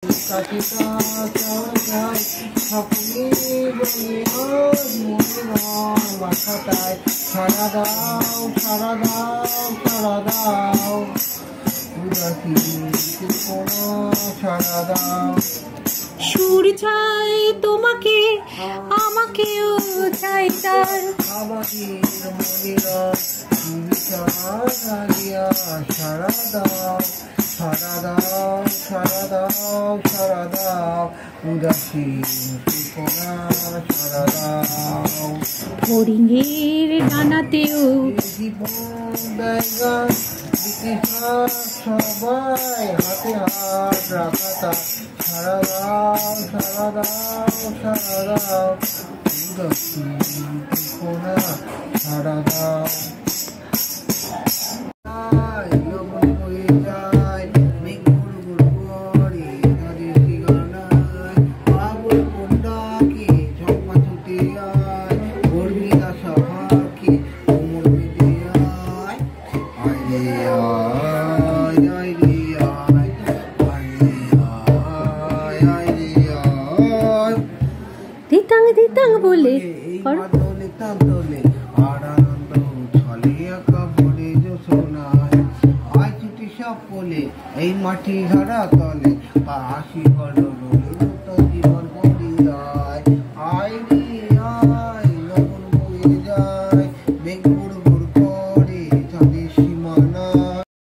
কাটিতা চাই সকলে বলি আজ মনে রং মাথাটায় সারা দাও সারা দাও সারা দাও উদাসী কোনো সারা দাও। সুর চাই তোমাকে আমাকেও চাই তার আমাদের মনেরা সুরিয়া সারা দাও সারা দাও সারা দাও সারা দাও উদাসী কোনা সারা দাও। হরিণের ডানাতেও জীবন দেয় সবাই হাতে হাত রাখাতা সারা দাও সারা দাও সারা দাও উদাসী কোনা সারা দাও। দিতাং দিতাং বলে এই মাটি ধরা তলে